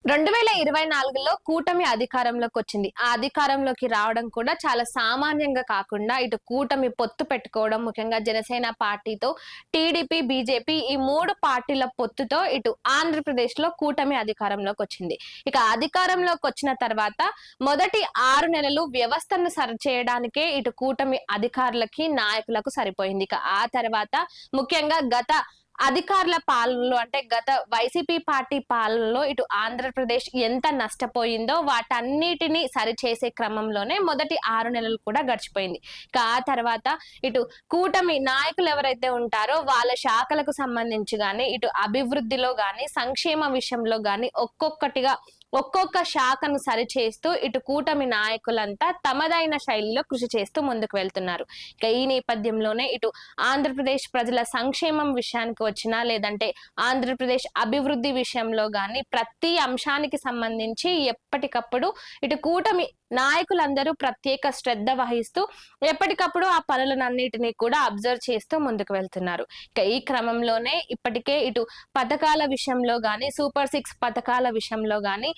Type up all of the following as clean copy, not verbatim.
2024లో కూటమి అధికారంలోకి వచ్చింది. ఆ అధికారంలోకి రావడం కూడా చాలా సామాన్యంగా కాకుండా ఇటు కూటమి పొత్తు పెట్టుకోవడం, ముఖ్యంగా జనసేన పార్టీతో టీడీపీ, బీజేపీ ఈ 3 పార్టీల పొత్తుతో ఇటు ఆంధ్రప్రదేశ్‌లో కూటమి అధికారంలోకి వచ్చింది. ఇక అధికారంలోకి వచ్చిన తర్వాత మొదటి 6 నెలలు వ్యవస్థను సరిచేయడానికే ఇటు కూటమి అధికారులకి, నాయకులకు సరిపోయింది. ఇక ఆ తర్వాత ముఖ్యంగా గత అధికారుల పాలనలో అంటే గత వైసీపీ పార్టీ పాలనలో ఇటు ఆంధ్రప్రదేశ్ ఎంత నష్టపోయిందో వాటన్నిటిని సరిచేసే క్రమంలోనే మొదటి 6 నెలలు కూడా గడిచిపోయింది. ఇక ఆ తర్వాత ఇటు కూటమి నాయకులు ఎవరైతే ఉంటారో వాళ్ళ శాఖలకు సంబంధించి గాని, ఇటు అభివృద్ధిలో గాని, సంక్షేమ విషయంలో గాని ఒక్కొక్క శాఖను సరిచేస్తూ ఇటు కూటమి నాయకులంతా తమదైన శైలిలో కృషి చేస్తూ ముందుకు వెళ్తున్నారు. ఇక ఈ నేపథ్యంలోనే ఇటు ఆంధ్రప్రదేశ్ ప్రజల సంక్షేమం విషయానికి వచ్చినా, లేదంటే ఆంధ్రప్రదేశ్ అభివృద్ధి విషయంలో గాని ప్రతి అంశానికి సంబంధించి ఎప్పటికప్పుడు ఇటు కూటమి నాయకులందరూ ప్రత్యేక శ్రద్ధ వహిస్తూ ఎప్పటికప్పుడు ఆ పనులన్నిటినీ కూడా అబ్జర్వ్ చేస్తూ ముందుకు వెళ్తున్నారు. ఇక ఈ క్రమంలోనే ఇప్పటికే ఇటు పథకాల విషయంలో గాని, సూపర్ 6 పథకాల విషయంలో గాని,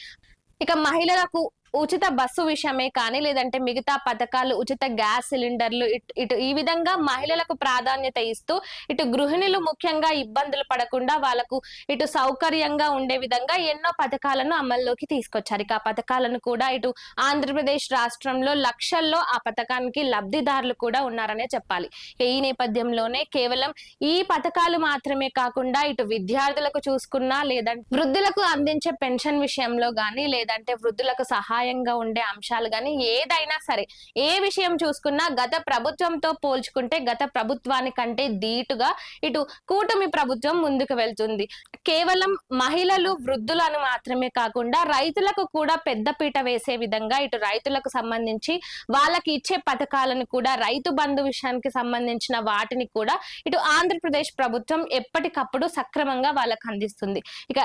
ఇక మహిళలకు ఉచిత బస్సు విషయమే కానీ, లేదంటే మిగతా పథకాలు, ఉచిత గ్యాస్ సిలిండర్లు ఇటు ఈ విధంగా మహిళలకు ప్రాధాన్యత ఇస్తూ ఇటు గృహిణులు ముఖ్యంగా ఇబ్బందులు పడకుండా వాళ్ళకు ఇటు సౌకర్యంగా ఉండే విధంగా ఎన్నో పథకాలను అమల్లోకి తీసుకొచ్చారు. ఇక ఆ పథకాలను కూడా ఇటు ఆంధ్రప్రదేశ్ రాష్ట్రంలో లక్షల్లో ఆ పథకానికి లబ్ధిదారులు కూడా ఉన్నారనే చెప్పాలి. ఈ నేపథ్యంలోనే కేవలం ఈ పథకాలు మాత్రమే కాకుండా ఇటు విద్యార్థులకు చూసుకున్నా, లేదంటే వృద్ధులకు అందించే పెన్షన్ విషయంలో గానీ, లేదంటే వృద్ధులకు సహాయంగా ఉండే అంశాలు గానీ ఏదైనా సరే, ఏ విషయం చూసుకున్నా గత ప్రభుత్వంతో పోల్చుకుంటే గత ప్రభుత్వానికంటే ధీటుగా ఇటు కూటమి ప్రభుత్వం ముందుకు వెళ్తుంది. కేవలం మహిళలు, వృద్ధులను మాత్రమే కాకుండా రైతులకు కూడా పెద్దపీట వేసే విధంగా ఇటు రైతులకు సంబంధించి వాళ్ళకి ఇచ్చే పథకాలను కూడా, రైతు బంధు విషయానికి సంబంధించిన వాటిని కూడా ఇటు ఆంధ్రప్రదేశ్ ప్రభుత్వం ఎప్పటికప్పుడు సక్రమంగా వాళ్ళకు అందిస్తుంది. ఇక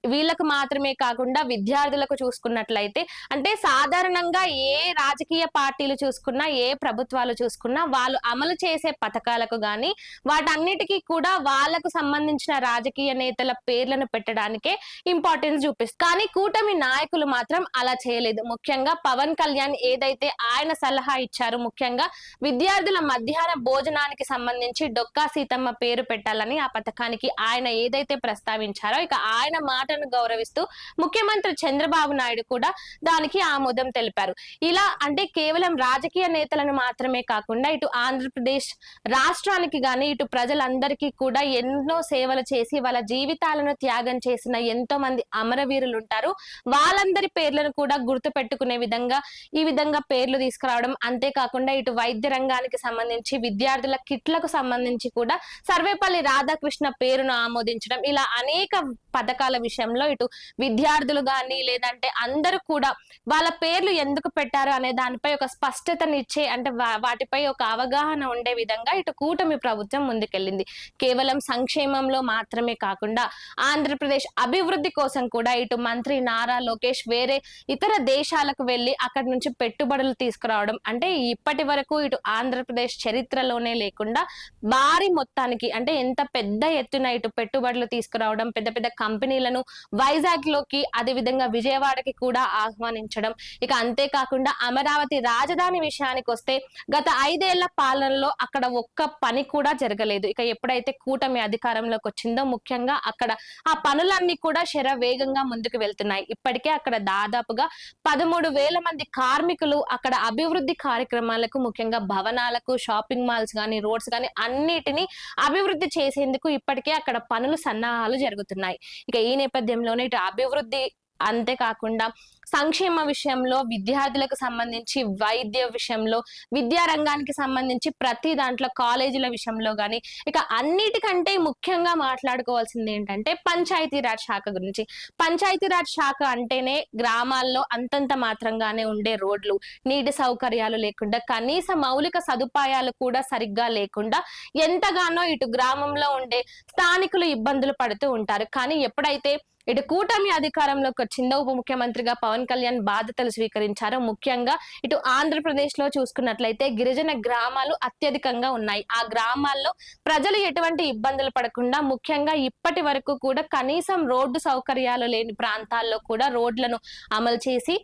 వీళ్ళకు మాత్రమే కాకుండా విద్యార్థులకు చూసుకున్నట్లయితే, అంటే సాధారణంగా ఏ రాజకీయ పార్టీలు చూసుకున్నా, ఏ ప్రభుత్వాలు చూసుకున్నా వాళ్ళు అమలు చేసే పథకాలకు గాని వాటన్నిటికీ కూడా వాళ్ళకు సంబంధించిన రాజకీయ నేతల పేర్లను పెట్టడానికే ఇంపార్టెన్స్ చూపిస్తారు. కానీ కూటమి నాయకులు మాత్రం అలా చేయలేదు. ముఖ్యంగా పవన్ కళ్యాణ్ ఏదైతే ఆయన సలహా ఇచ్చారు, ముఖ్యంగా విద్యార్థుల మధ్యాహ్న భోజనానికి సంబంధించి డొక్కా సీతమ్మ పేరు పెట్టాలని ఆ పథకానికి ఆయన ఏదైతే ప్రస్తావించారో, ఇక ఆయన మాట గౌరవిస్తూ ముఖ్యమంత్రి చంద్రబాబు నాయుడు కూడా దానికి ఆమోదం తెలిపారు. ఇలా అంటే కేవలం రాజకీయ నేతలను మాత్రమే కాకుండా ఇటు ఆంధ్రప్రదేశ్ రాష్ట్రానికి గాని, ఇటు ప్రజలందరికీ కూడా ఎన్నో సేవలు చేసి వాళ్ళ జీవితాలను త్యాగం చేసిన ఎంతో మంది అమరవీరులు ఉంటారు. వాళ్ళందరి పేర్లను కూడా గుర్తు పెట్టుకునే విధంగా ఈ విధంగా పేర్లు తీసుకురావడం, అంతేకాకుండా ఇటు వైద్య రంగానికి సంబంధించి విద్యార్థుల కిట్లకు సంబంధించి కూడా సర్వేపల్లి రాధాకృష్ణ పేరును ఆమోదించడం, ఇలా అనేక పథకాల విషయంలో ఇటు విద్యార్థులు గాని, లేదంటే అందరూ కూడా వాళ్ళ పేర్లు ఎందుకు పెట్టారు అనే దానిపై ఒక స్పష్టతనిచ్చే, అంటే వాటిపై ఒక అవగాహన ఉండే విధంగా ఇటు కూటమి ప్రభుత్వం ముందుకెళ్ళింది. కేవలం సంక్షేమంలో మాత్రమే కాకుండా ఆంధ్రప్రదేశ్ అభివృద్ధి కోసం కూడా ఇటు మంత్రి నారా లోకేష్ వేరే ఇతర దేశాలకు వెళ్లి అక్కడి నుంచి పెట్టుబడులు తీసుకురావడం, అంటే ఇప్పటి వరకు ఇటు ఆంధ్రప్రదేశ్ చరిత్రలోనే లేకుండా భారీ మొత్తానికి, అంటే ఎంత పెద్ద ఎత్తున ఇటు పెట్టుబడులు తీసుకురావడం, పెద్ద పెద్ద కంపెనీలను వైజాగ్ లోకి, అదే విధంగా విజయవాడకి కూడా ఆహ్వానించడం. ఇక అంతేకాకుండా అమరావతి రాజధాని విషయానికి వస్తే గత 5 ఏళ్ల పాలనలో అక్కడ ఒక్క పని కూడా జరగలేదు. ఇక ఎప్పుడైతే కూటమి అధికారంలోకి వచ్చిందో ముఖ్యంగా అక్కడ ఆ పనులన్నీ కూడా శరవేగంగా ముందుకు వెళ్తున్నాయి. ఇప్పటికే అక్కడ దాదాపుగా 13,000 మంది కార్మికులు అక్కడ అభివృద్ధి కార్యక్రమాలకు, ముఖ్యంగా భవనాలకు, షాపింగ్ మాల్స్ గాని, రోడ్స్ గాని అన్నిటిని అభివృద్ధి చేసేందుకు ఇప్పటికే అక్కడ పనులు సన్నాహాలు జరుగుతున్నాయి. ఇక ఈ నేపథ్యంలోనే ఇటు అభివృద్ధి అంతేకాకుండా సంక్షేమ విషయంలో, విద్యార్థులకు సంబంధించి వైద్య విషయంలో, విద్యా రంగానికి సంబంధించి ప్రతి దాంట్లో, కాలేజీల విషయంలో గాని, ఇక అన్నిటికంటే ముఖ్యంగా మాట్లాడుకోవాల్సింది ఏంటంటే పంచాయతీరాజ్ శాఖ గురించి. పంచాయతీరాజ్ శాఖ అంటేనే గ్రామాల్లో అంతంత మాత్రంగానే ఉండే రోడ్లు, నీటి సౌకర్యాలు లేకుండా, కనీస మౌలిక సదుపాయాలు కూడా సరిగ్గా లేకుండా ఎంతగానో ఇటు గ్రామంలో ఉండే స్థానికులు ఇబ్బందులు పడుతూ ఉంటారు. కానీ ఎప్పుడైతే ఇటు కూటమి అధికారంలోకి వచ్చిందో ఉప ముఖ్యమంత్రిగా పవన్ కళ్యాణ్ బాధ్యతలు స్వీకరించారు. ముఖ్యంగా ఇటు ఆంధ్రప్రదేశ్ లో చూసుకున్నట్లయితే గిరిజన గ్రామాలు అత్యధికంగా ఉన్నాయి. ఆ గ్రామాల్లో ప్రజలు ఎటువంటి ఇబ్బందులు పడకుండా ముఖ్యంగా ఇప్పటి వరకు కూడా కనీసం రోడ్డు సౌకర్యాలు లేని ప్రాంతాల్లో కూడా రోడ్లను అమలు చేసి,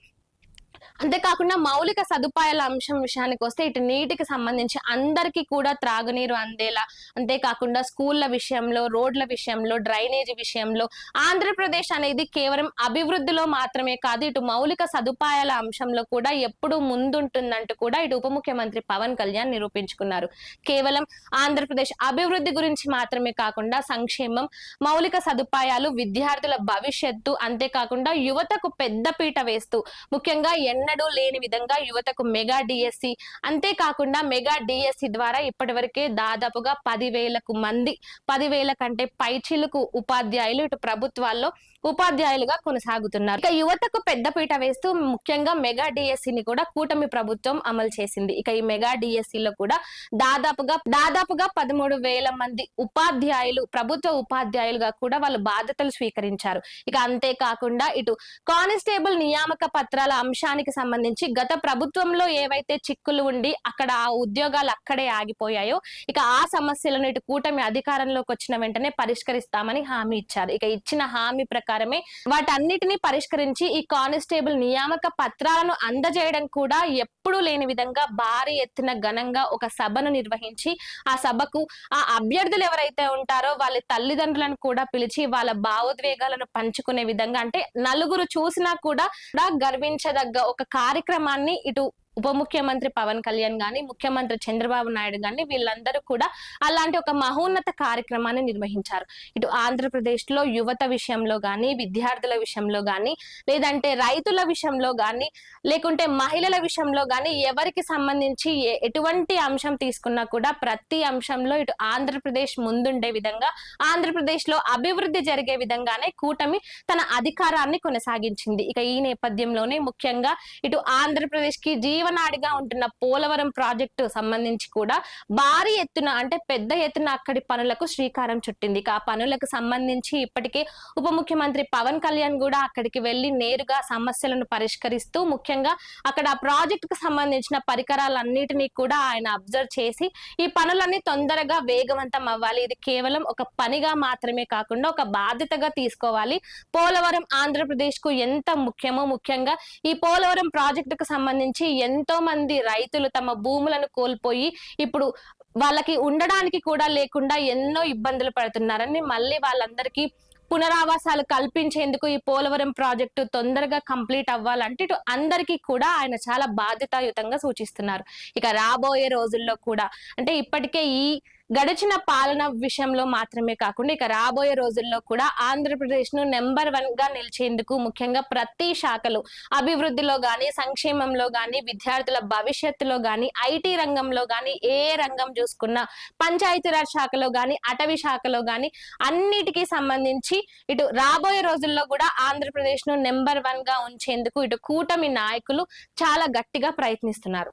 అంతేకాకుండా మౌలిక సదుపాయాల అంశం విషయానికి వస్తే ఇటు నీటికి సంబంధించి అందరికీ కూడా త్రాగునీరు అందేలా, అంతేకాకుండా స్కూళ్ల విషయంలో, రోడ్ల విషయంలో, డ్రైనేజీ విషయంలో ఆంధ్రప్రదేశ్ అనేది కేవలం అభివృద్ధిలో మాత్రమే కాదు, ఇటు మౌలిక సదుపాయాల అంశంలో కూడా ఎప్పుడూ ముందుంటుందంటూ కూడా ఇటు ఉప ముఖ్యమంత్రి పవన్ కళ్యాణ్ నిరూపించుకున్నారు. కేవలం ఆంధ్రప్రదేశ్ అభివృద్ధి గురించి మాత్రమే కాకుండా సంక్షేమం, మౌలిక సదుపాయాలు, విద్యార్థుల భవిష్యత్తు, అంతేకాకుండా యువతకు పెద్దపీట వేస్తూ ముఖ్యంగా ఎన్నడూ లేని విధంగా యువతకు మెగా డిఎస్సి, అంతేకాకుండా మెగా డిఎస్సి ద్వారా ఇప్పటివరకే దాదాపుగా 10,000 కంటే పైచిలుకు ఉపాధ్యాయులు ఇటు ప్రభుత్వాల్లో ఉపాధ్యాయులుగా కొనసాగుతున్నారు. ఇక యువతకు పెద్దపీట వేస్తూ ముఖ్యంగా మెగా డిఎస్సిని కూడా కూటమి ప్రభుత్వం అమలు చేసింది. ఇక ఈ మెగా డిఎస్సిలో కూడా దాదాపుగా 13,000 మంది ఉపాధ్యాయులు, ప్రభుత్వ ఉపాధ్యాయులుగా కూడా వాళ్ళు బాధ్యతలు స్వీకరించారు. ఇక అంతేకాకుండా ఇటు కానిస్టేబుల్ నియామక పత్రాల అంశానికి సంబంధించి గత ప్రభుత్వంలో ఏవైతే చిక్కులు ఉండి అక్కడ ఆ ఉద్యోగాలు అక్కడే ఆగిపోయాయో, ఇక ఆ సమస్యలను ఇటు కూటమి అధికారంలోకి వచ్చిన వెంటనే పరిష్కరిస్తామని హామీ ఇచ్చారు. ఇక ఇచ్చిన హామీ ప్రకారమే వాటన్నిటిని పరిష్కరించి ఈ కానిస్టేబుల్ నియామక పత్రాలను అందజేయడం కూడా ఎప్పుడూ లేని విధంగా భారీ ఎత్తున ఘనంగా ఒక సభను నిర్వహించి, ఆ సభకు ఆ అభ్యర్థులు ఎవరైతే ఉంటారో వాళ్ళ తల్లిదండ్రులను కూడా పిలిచి వాళ్ళ భావోద్వేగాలను పంచుకునే విధంగా, అంటే నలుగురు చూసినా కూడా గర్వించదగ్గ ఒక కార్యక్రమాన్ని ఇటు ఉప ముఖ్యమంత్రి పవన్ కళ్యాణ్ గాని, ముఖ్యమంత్రి చంద్రబాబు నాయుడు గాని వీళ్ళందరూ కూడా అలాంటి ఒక మహోన్నత కార్యక్రమాన్ని నిర్వహించారు. ఇటు ఆంధ్రప్రదేశ్ లో యువత విషయంలో గాని, విద్యార్థుల విషయంలో గాని, లేదంటే రైతుల విషయంలో గాని, లేకుంటే మహిళల విషయంలో గాని ఎవరికి సంబంధించి ఎటువంటి అంశం తీసుకున్నా కూడా ప్రతి అంశంలో ఇటు ఆంధ్రప్రదేశ్ ముందుండే విధంగా, ఆంధ్రప్రదేశ్ లో అభివృద్ధి జరిగే విధంగానే కూటమి తన అధికారాన్ని కొనసాగించింది. ఇక ఈ నేపథ్యంలోనే ముఖ్యంగా ఇటు ఆంధ్రప్రదేశ్ కి జీవనాడిగా ఉంటున్న పోలవరం ప్రాజెక్టు సంబంధించి కూడా భారీ ఎత్తున, అంటే పెద్ద ఎత్తున అక్కడి పనులకు శ్రీకారం చుట్టింది. ఆ పనులకు సంబంధించి ఇప్పటికే ఉప ముఖ్యమంత్రి పవన్ కళ్యాణ్ కూడా అక్కడికి వెళ్లి నేరుగా సమస్యలను పరిష్కరిస్తూ, ముఖ్యంగా అక్కడ ఆ ప్రాజెక్టుకు సంబంధించిన పరికరాలన్నిటినీ కూడా ఆయన అబ్జర్వ్ చేసి ఈ పనులన్నీ తొందరగా వేగవంతం అవ్వాలి, ఇది కేవలం ఒక పనిగా మాత్రమే కాకుండా ఒక బాధ్యతగా తీసుకోవాలి, పోలవరం ఆంధ్రప్రదేశ్ కు ఎంత ముఖ్యమో, ముఖ్యంగా ఈ పోలవరం ప్రాజెక్టుకు సంబంధించి ఎంతో మంది రైతులు తమ భూములను కోల్పోయి ఇప్పుడు వాళ్ళకి ఉండడానికి కూడా లేకుండా ఎన్నో ఇబ్బందులు పడుతున్నారని, మళ్ళీ వాళ్ళందరికీ పునరావాసాలు కల్పించేందుకు ఈ పోలవరం ప్రాజెక్టు తొందరగా కంప్లీట్ అవ్వాలంటే ఇటు అందరికీ కూడా ఆయన చాలా బాధ్యతాయుతంగా సూచిస్తున్నారు. ఇక రాబోయే రోజుల్లో కూడా, అంటే ఇప్పటికే ఈ గడిచిన పాలన విషయంలో మాత్రమే కాకుండా ఇక రాబోయే రోజుల్లో కూడా ఆంధ్రప్రదేశ్ ను నెంబర్ 1 గా నిలిచేందుకు ముఖ్యంగా ప్రతి శాఖలు, అభివృద్ధిలో గాని, సంక్షేమంలో గాని, విద్యార్థుల భవిష్యత్తులో గాని, ఐటీ రంగంలో గాని, ఏ రంగం చూసుకున్నా, పంచాయతీరాజ్ శాఖలో గాని, అటవీ శాఖలో గాని అన్నిటికీ సంబంధించి ఇటు రాబోయే రోజుల్లో కూడా ఆంధ్రప్రదేశ్ ను నెంబర్ 1 గా ఉంచేందుకు ఇటు కూటమి నాయకులు చాలా గట్టిగా ప్రయత్నిస్తున్నారు.